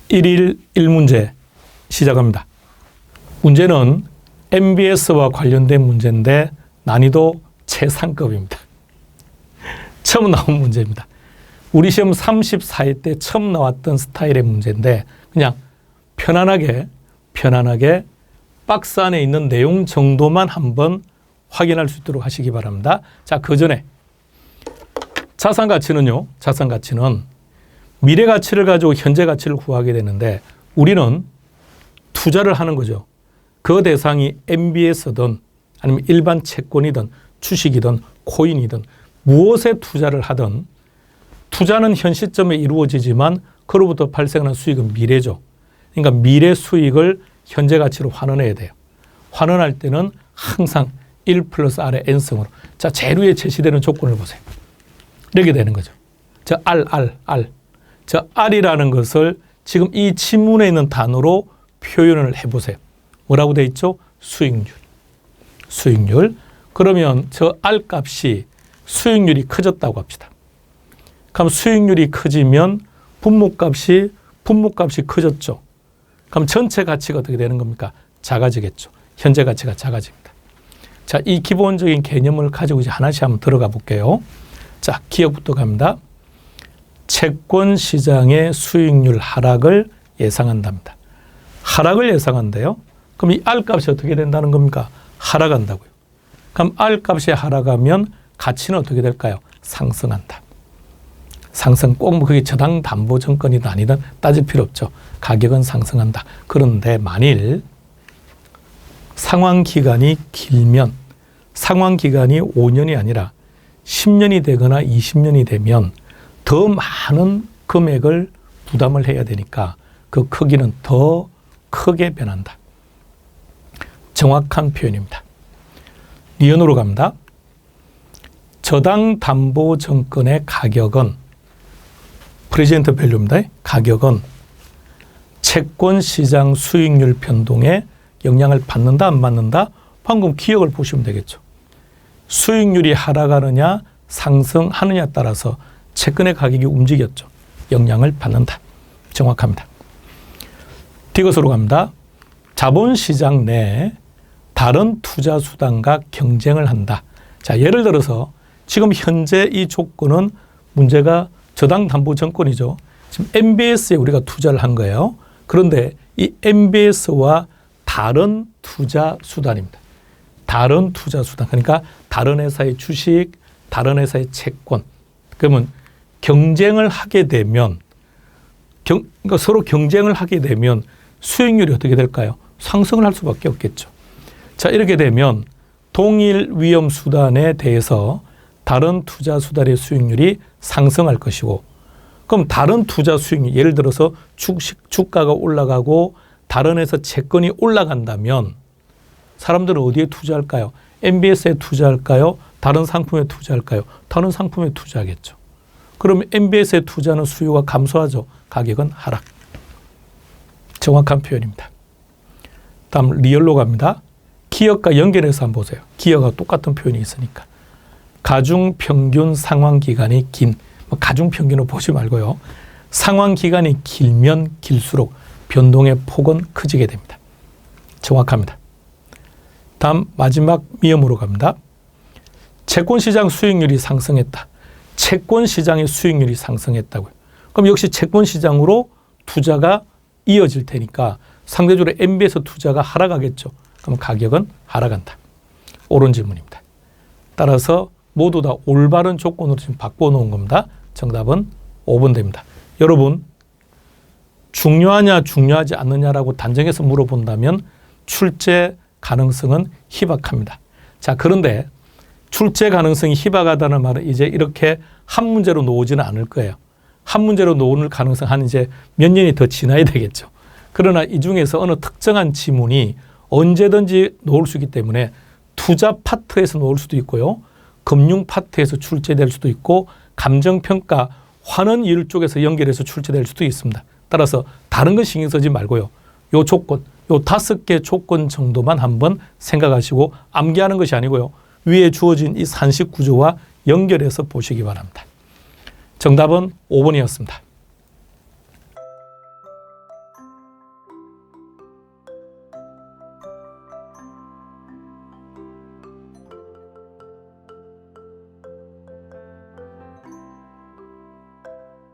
1일 1문제 시작합니다. 문제는 MBS와 관련된 문제인데 난이도 최상급입니다. 처음 나온 문제입니다. 우리 시험 34회 때 처음 나왔던 스타일의 문제인데 그냥 편안하게 박스 안에 있는 내용 정도만 한번 확인할 수 있도록 하시기 바랍니다. 자, 그 전에 자산가치는요. 자산가치는 미래 가치를 가지고 현재 가치를 구하게 되는데 우리는 투자를 하는 거죠. 그 대상이 MBS든 아니면 일반 채권이든 주식이든 코인이든 무엇에 투자를 하든 투자는 현 시점에 이루어지지만 그로부터 발생하는 수익은 미래죠. 그러니까 미래 수익을 현재 가치로 환원해야 돼요. 환원할 때는 항상 1 플러스 R의 N승으로. 자, 제일 위에 제시되는 조건을 보세요. 이렇게 되는 거죠. 저 R. 저 R이라는 것을 지금 이 지문에 있는 단어로 표현을 해보세요. 뭐라고 되어 있죠? 수익률. 그러면 저 R 값이 수익률이 커졌다고 합시다. 그럼 수익률이 커지면 분모값이 커졌죠. 그럼 전체 가치가 어떻게 되는 겁니까? 작아지겠죠. 현재 가치가 작아집니다. 자, 이 기본적인 개념을 가지고 이제 하나씩 한번 들어가 볼게요. 자, 기억부터 갑니다. 채권 시장의 수익률 하락을 예상한답니다. 하락을 예상한대요. 그럼 이 R 값이 어떻게 된다는 겁니까? 하락한다고요. 그럼 R 값이 하락하면 가치는 어떻게 될까요? 상승한다. 상승 꼭 뭐 그게 저당 담보 정권이든 아니든 따질 필요 없죠. 가격은 상승한다. 그런데 만일 상환 기간이 길면 상환 기간이 5년이 아니라 10년이 되거나 20년이 되면 더 많은 금액을 부담을 해야 되니까 그 크기는 더 크게 변한다. 정확한 표현입니다. 니은으로 갑니다. 저당 담보 정권의 가격은 프레젠트 밸류입니다. 가격은 채권 시장 수익률 변동에 영향을 받는다 안 받는다? 방금 기억을 보시면 되겠죠. 수익률이 하락하느냐 상승하느냐에 따라서 채권의 가격이 움직였죠. 영향을 받는다. 정확합니다. 뒤것으로 갑니다. 자본시장 내 다른 투자 수단과 경쟁을 한다. 자, 예를 들어서 지금 현재 이 조건은 문제가 저당 담보 정권이죠. 지금 MBS에 우리가 투자를 한 거예요. 그런데 이 MBS와 다른 투자 수단입니다. 다른 투자 수단. 그러니까 다른 회사의 주식, 다른 회사의 채권. 그러면 경쟁을 하게 되면 그러니까 서로 경쟁을 하게 되면 수익률이 어떻게 될까요? 상승을 할 수밖에 없겠죠. 자, 이렇게 되면 동일 위험 수단에 대해서 다른 투자 수단의 수익률이 상승할 것이고 그럼 다른 투자 수익률 예를 들어서 주가가 올라가고 다른 회사 채권이 올라간다면 사람들은 어디에 투자할까요? MBS에 투자할까요? 다른 상품에 투자할까요? 다른 상품에 투자하겠죠. 그러면 MBS에 투자하는 수요가 감소하죠. 가격은 하락. 정확한 표현입니다. 다음 리얼로 갑니다. 기업과 연결해서 한번 보세요. 기업과 똑같은 표현이 있으니까. 가중평균 상환기간이 긴, 가중평균을 보지 말고요. 상환기간이 길면 길수록 변동의 폭은 커지게 됩니다. 정확합니다. 다음 마지막 미음으로 갑니다. 채권시장 수익률이 상승했다. 채권시장의 수익률이 상승했다고요. 그럼 역시 채권시장으로 투자가 이어질 테니까 상대적으로 MBS 투자가 하락하겠죠. 그럼 가격은 하락한다. 옳은 질문입니다. 따라서 모두 다 올바른 조건으로 지금 바꿔놓은 겁니다. 정답은 5번 됩니다. 여러분 중요하냐 중요하지 않느냐라고 단정해서 물어본다면 출제 가능성은 희박합니다. 자, 그런데 출제 가능성이 희박하다는 말은 이제 이렇게 한 문제로 놓오지는 않을 거예요. 한 문제로 놓을 가능성 한 이제 몇 년이 더 지나야 되겠죠. 그러나 이 중에서 어느 특정한 지문이 언제든지 놓을 수 있기 때문에 투자 파트에서 놓을 수도 있고요. 금융 파트에서 출제될 수도 있고 감정평가, 환원 이율 쪽에서 연결해서 출제될 수도 있습니다. 따라서 다른 건 신경 쓰지 말고요. 요 조건, 요 5개 조건 정도만 한번 생각하시고 암기하는 것이 아니고요. 위에 주어진 이 산식 구조와 연결해서 보시기 바랍니다. 정답은 5번이었습니다.